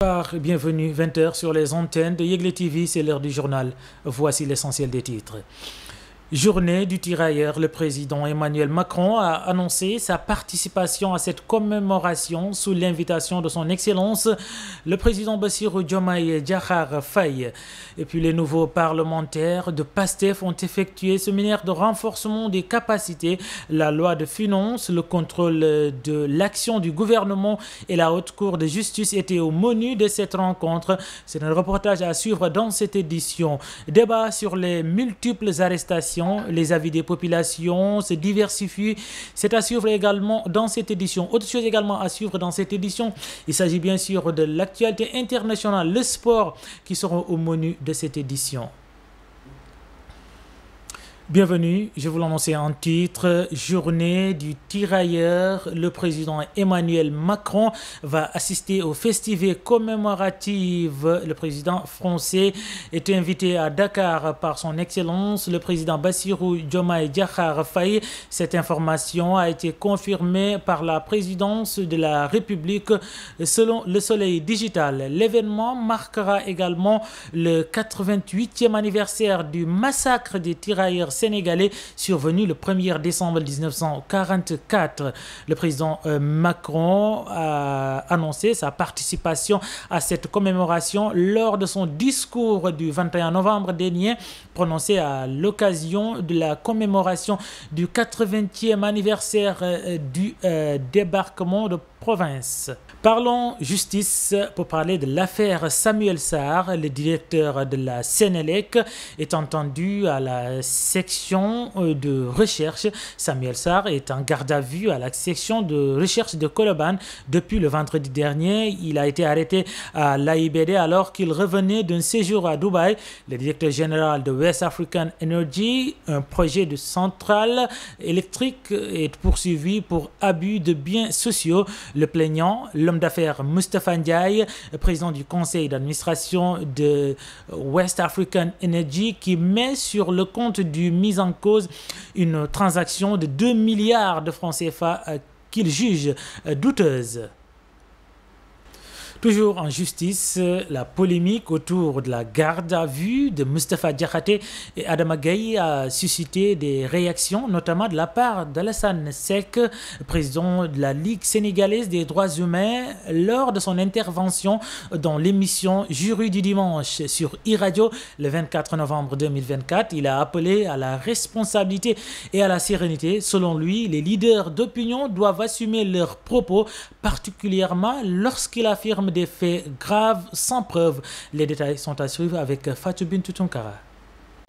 Bonsoir, bienvenue, 20h sur les antennes de Yegle TV, c'est l'heure du journal. Voici l'essentiel des titres. Journée du tirailleur, le président Emmanuel Macron a annoncé sa participation à cette commémoration sous l'invitation de son Excellence, le président Bassirou Diomaye Diakhar Faye. Et puis les nouveaux parlementaires de PASTEF ont effectué ce séminaire de renforcement des capacités, la loi de finances, le contrôle de l'action du gouvernement et la haute cour de justice étaient au menu de cette rencontre. C'est un reportage à suivre dans cette édition. Débat sur les multiples arrestations. Les avis des populations se diversifient. C'est à suivre également dans cette édition. Autre chose également à suivre dans cette édition, il s'agit bien sûr de l'actualité internationale, le sport qui seront au menu de cette édition. Bienvenue, je vous l'annonce en titre, journée du tirailleur. Le président Emmanuel Macron va assister au festival commémoratif. Le président français est invité à Dakar par son Excellence, le président Bassirou Diomaye Diakhar Faye. Cette information a été confirmée par la présidence de la République selon Le Soleil Digital. L'événement marquera également le 88e anniversaire du massacre des tirailleurs sénégalais survenu le 1er décembre 1944. Le président Macron a annoncé sa participation à cette commémoration lors de son discours du 21 novembre dernier, prononcé à l'occasion de la commémoration du 80e anniversaire du débarquement de province. Parlons justice pour parler de l'affaire Samuel Sarr. Le directeur de la Sénélec est entendu à la section de recherche. Samuel Sarr est en garde à vue à la section de recherche de Colobane depuis le vendredi dernier. Il a été arrêté à l'AIBD alors qu'il revenait d'un séjour à Dubaï. Le directeur général de West African Energy, un projet de centrale électrique, est poursuivi pour abus de biens sociaux. Le plaignant, l'homme d'affaires Moustapha Ndiaye, président du conseil d'administration de West African Energy, qui met sur le compte du mis en cause une transaction de 2 milliards de francs CFA qu'il juge douteuse. Toujours en justice, la polémique autour de la garde à vue de Moustapha Diakhaté et Adama Gaye a suscité des réactions, notamment de la part d'Alassane Seck, président de la Ligue sénégalaise des droits humains, lors de son intervention dans l'émission Jury du dimanche sur e-radio le 24 novembre 2024. Il a appelé à la responsabilité et à la sérénité. Selon lui, les leaders d'opinion doivent assumer leurs propos, particulièrement lorsqu'il affirme des faits graves sans preuve. Les détails sont à suivre avec Fatou Bintou Tunkara.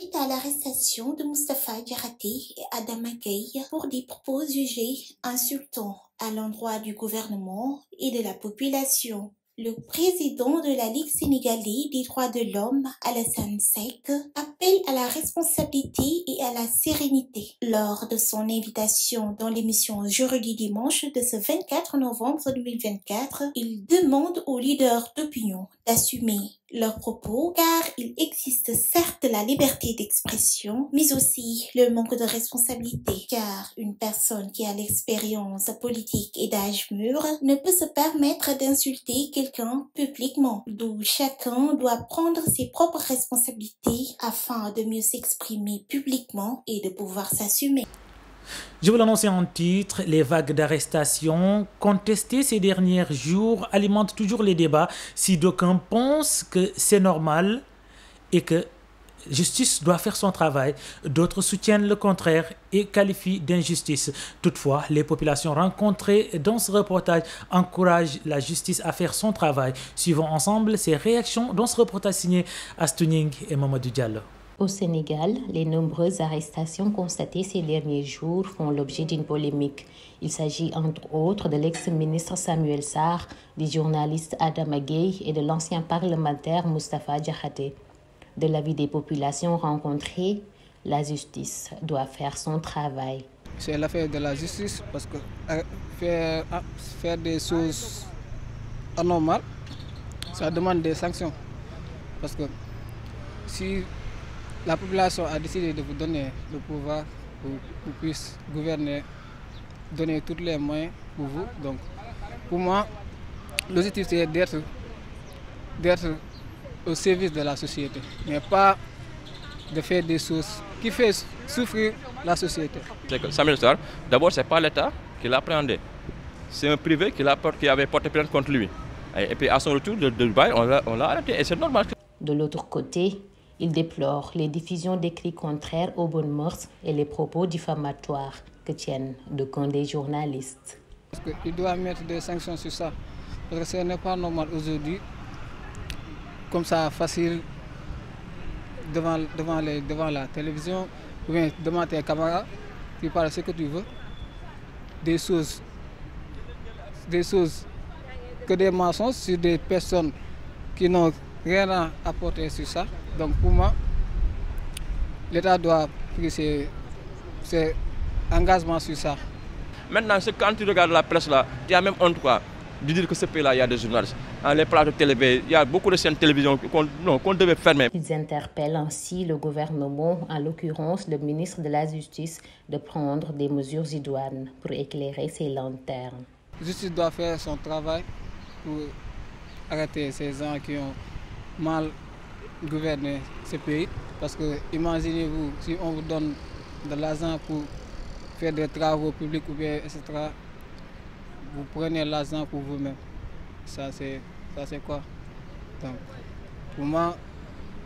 Suite à l'arrestation de Moustapha Diakhaté et Adama Gaye pour des propos jugés insultants à l'endroit du gouvernement et de la population, le président de la Ligue sénégalaise des droits de l'homme, Alassane Seck, appelle à la responsabilité et à la sérénité. Lors de son invitation dans l'émission Jury du dimanche de ce 24 novembre 2024, il demande aux leaders d'opinion d'assumer leurs propos, car il existe certes la liberté d'expression, mais aussi le manque de responsabilité, car une personne qui a l'expérience politique et d'âge mûr ne peut se permettre d'insulter quelqu'un publiquement, d'où chacun doit prendre ses propres responsabilités afin de mieux s'exprimer publiquement et de pouvoir s'assumer. Je vous l'annonce en titre, les vagues d'arrestations contestées ces derniers jours alimentent toujours les débats. Si d'aucuns pensent que c'est normal et que justice doit faire son travail, d'autres soutiennent le contraire et qualifient d'injustice. Toutefois, les populations rencontrées dans ce reportage encouragent la justice à faire son travail. Suivons ensemble ces réactions dans ce reportage signé Astouning et Mamadou Diallo. Au Sénégal, les nombreuses arrestations constatées ces derniers jours font l'objet d'une polémique. Il s'agit entre autres de l'ex-ministre Samuel Sarr, du journaliste Adama Gaye et de l'ancien parlementaire Moustapha Diakhaté. De l'avis des populations rencontrées, la justice doit faire son travail. C'est l'affaire de la justice parce que faire des choses anormales, ça demande des sanctions. Parce que si la population a décidé de vous donner le pouvoir pour que vous puissiez gouverner, donner tous les moyens pour vous. Donc, pour moi, l'objectif c'est d'être d'être au service de la société, mais pas de faire des choses qui font souffrir la société. Samuel Sarr, d'abord, ce n'est pas l'État qui l'a appréhendé. C'est un privé qui avait porté plainte contre lui. Et puis à son retour de Dubaï, on l'a arrêté. Et c'est normal. De l'autre côté, il déplore les diffusions d'écrits contraires aux bonnes mœurs et les propos diffamatoires que tiennent d'aucuns des journalistes. Il doit mettre des sanctions sur ça. Parce que ce n'est pas normal aujourd'hui, comme ça, facile, devant la télévision, ou bien devant tes camarades, tu parles ce que tu veux, des choses que des mensonges sur des personnes qui n'ont rien à apporter sur ça. Donc pour moi, l'État doit prendre ses engagements sur ça. Maintenant, quand tu regardes la presse là, tu as même honte quoi, de dire que ce pays-là, il y a des journalistes. Dans les plateaux de télé, il y a beaucoup de chaînes de télévision qu'on devait fermer. Ils interpellent ainsi le gouvernement, en l'occurrence le ministre de la Justice, de prendre des mesures idoines pour éclairer ces lanternes. La justice doit faire son travail pour arrêter ces gens qui ont mal gouverné ce pays. Parce que imaginez-vous, si on vous donne de l'argent pour faire des travaux publics ou bien etc., vous prenez l'argent pour vous-même. Ça c'est quoi? Donc, pour moi,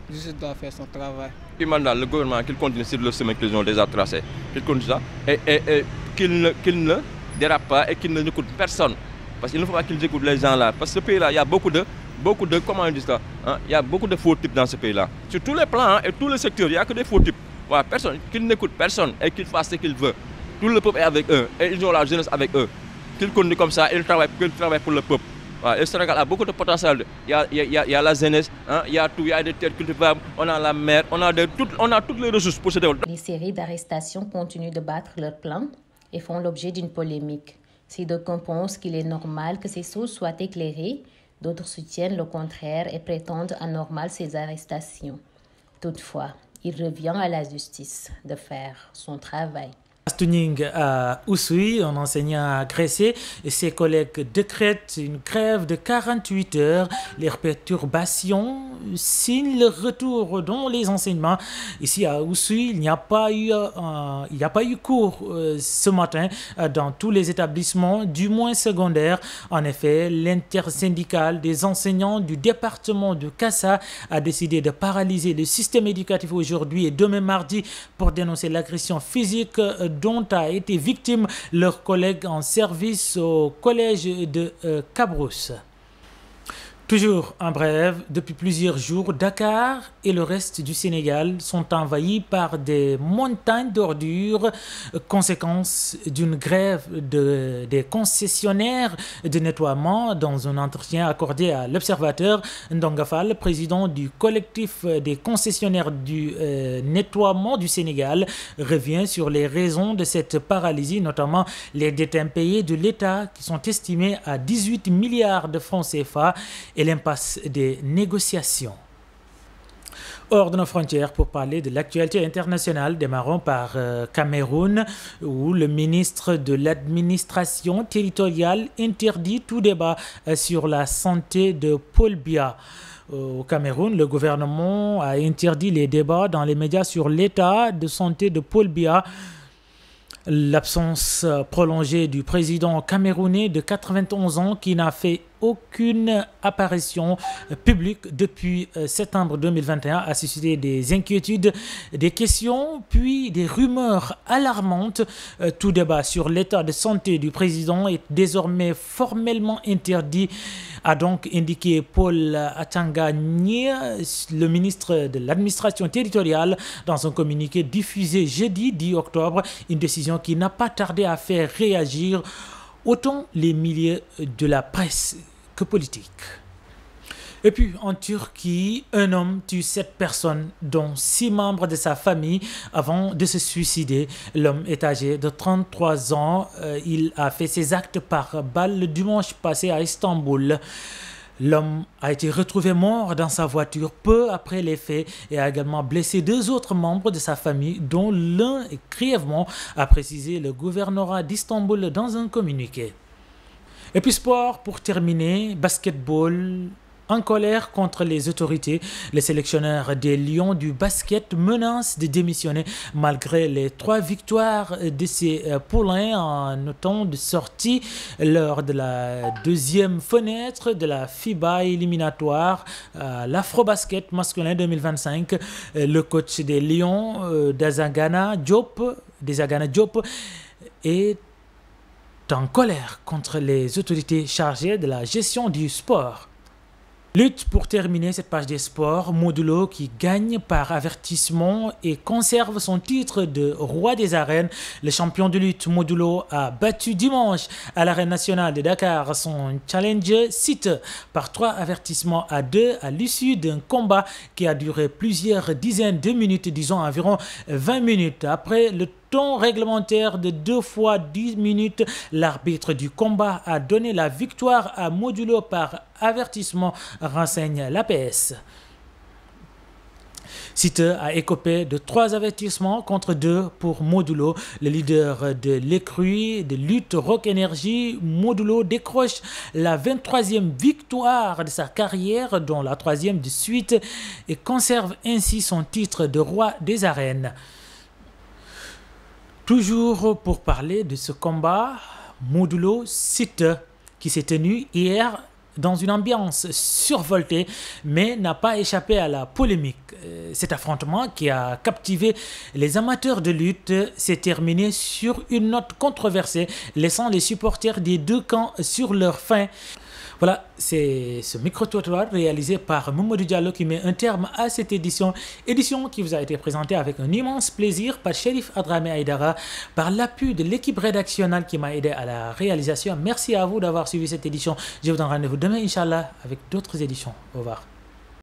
la justice doit faire son travail. Puis maintenant, le gouvernement qu'il continue sur le chemin qu'ils ont déjà tracé, qu'il continue ça, et qu'il ne dérape pas et qu'il n'écoute personne. Parce qu'il ne faut pas qu'ils écoutent les gens là. Parce que ce pays-là, il y a beaucoup de comment on dit ça, hein? Il y a beaucoup de faux types dans ce pays-là. Sur tous les plans et tous les secteurs, il n'y a que des faux types. Voilà, personne, qu'ils n'écoutent personne et qu'ils fassent ce qu'ils veulent. Tout le peuple est avec eux et ils ont la jeunesse avec eux. Qu'ils continuent comme ça et ils travaillent pour le peuple. Voilà, le Sénégal a beaucoup de potentiel. Il y a la jeunesse, hein? Il y a tout, il y a des terres cultivables, on a la mer, on a toutes les ressources pour se développer. Les séries d'arrestations continuent de battre leur plein et font l'objet d'une polémique. Si d'aucuns pensent qu'il est normal que ces choses soient éclairées, d'autres soutiennent le contraire et prétendent anormales ces arrestations. Toutefois, il revient à la justice de faire son travail. Tuning à Oussouye, un enseignant agressé, et ses collègues décrètent une grève de 48 heures. Les perturbations signent le retour dans les enseignements. Ici à Oussouye, il n'y a pas eu cours ce matin dans tous les établissements, du moins secondaires. En effet, l'intersyndicale des enseignants du département de Kassa a décidé de paralyser le système éducatif aujourd'hui et demain mardi pour dénoncer l'agression physique dont a été victime leur collègue en service au collège de Cabrousse. Toujours en bref, depuis plusieurs jours, Dakar et le reste du Sénégal sont envahis par des montagnes d'ordures, conséquence d'une grève des concessionnaires de nettoiement. Dans un entretien accordé à l'Observateur, Ndonga Fall, président du collectif des concessionnaires du nettoiement du Sénégal, revient sur les raisons de cette paralysie, notamment les dettes impayées de l'État qui sont estimées à 18 milliards de francs CFA et l'impasse des négociations. Hors de nos frontières, pour parler de l'actualité internationale, démarrons par Cameroun, où le ministre de l'administration territoriale interdit tout débat sur la santé de Paul Biya. Au Cameroun, le gouvernement a interdit les débats dans les médias sur l'état de santé de Paul Biya. L'absence prolongée du président camerounais de 91 ans qui n'a fait aucune apparition publique depuis septembre 2021 a suscité des inquiétudes, des questions, puis des rumeurs alarmantes. Tout débat sur l'état de santé du président est désormais formellement interdit, a donc indiqué Paul Atanga Nye, le ministre de l'administration territoriale, dans un communiqué diffusé jeudi 10 octobre, une décision qui n'a pas tardé à faire réagir autant les milieux de la presse que politique. Et puis en Turquie, un homme tue 7 personnes, dont 6 membres de sa famille, avant de se suicider. L'homme est âgé de 33 ans. Il a fait ses actes par balle le dimanche passé à Istanbul. L'homme a été retrouvé mort dans sa voiture peu après les faits et a également blessé 2 autres membres de sa famille, dont l'un est grièvement, a précisé le gouvernorat d'Istanbul dans un communiqué. Et puis sport, pour terminer, basketball En colère contre les autorités, le sélectionneur des Lions du basket menace de démissionner malgré les 3 victoires de ses poulains en autant de sortie lors de la 2e fenêtre de la FIBA éliminatoire à l'Afrobasket masculin 2025. Le coach des Lions, Desagana Diop, est en colère contre les autorités chargées de la gestion du sport. Lutte pour terminer cette page des sports, Modou qui gagne par avertissement et conserve son titre de roi des arènes. Le champion de lutte Modou a battu dimanche à l'arène nationale de Dakar son challenger Siteu par 3 avertissements à 2 à l'issue d'un combat qui a duré plusieurs dizaines de minutes, disons environ 20 minutes. Après le temps réglementaire de 2 fois 10 minutes, l'arbitre du combat a donné la victoire à Modou par avertissement, renseigne l'APS. Siteu a écopé de 3 avertissements contre 2 pour Modou. Le leader de l'écurie de lutte Rock Énergie, Modou décroche la 23e victoire de sa carrière, dont la 3e de suite, et conserve ainsi son titre de roi des arènes. Toujours pour parler de ce combat, Modou Siteu, qui s'est tenu hier dans une ambiance survoltée, mais n'a pas échappé à la polémique. Cet affrontement qui a captivé les amateurs de lutte s'est terminé sur une note controversée, laissant les supporters des 2 camps sur leur faim. Voilà, c'est ce micro-trottoir réalisé par Mamadou Diallo qui met un terme à cette édition qui vous a été présentée avec un immense plaisir par Chérif Adramé Aïdara, par l'appui de l'équipe rédactionnelle qui m'a aidé à la réalisation. Merci à vous d'avoir suivi cette édition. Je vous donne rendez-vous demain, Inch'Allah, avec d'autres éditions. Au revoir.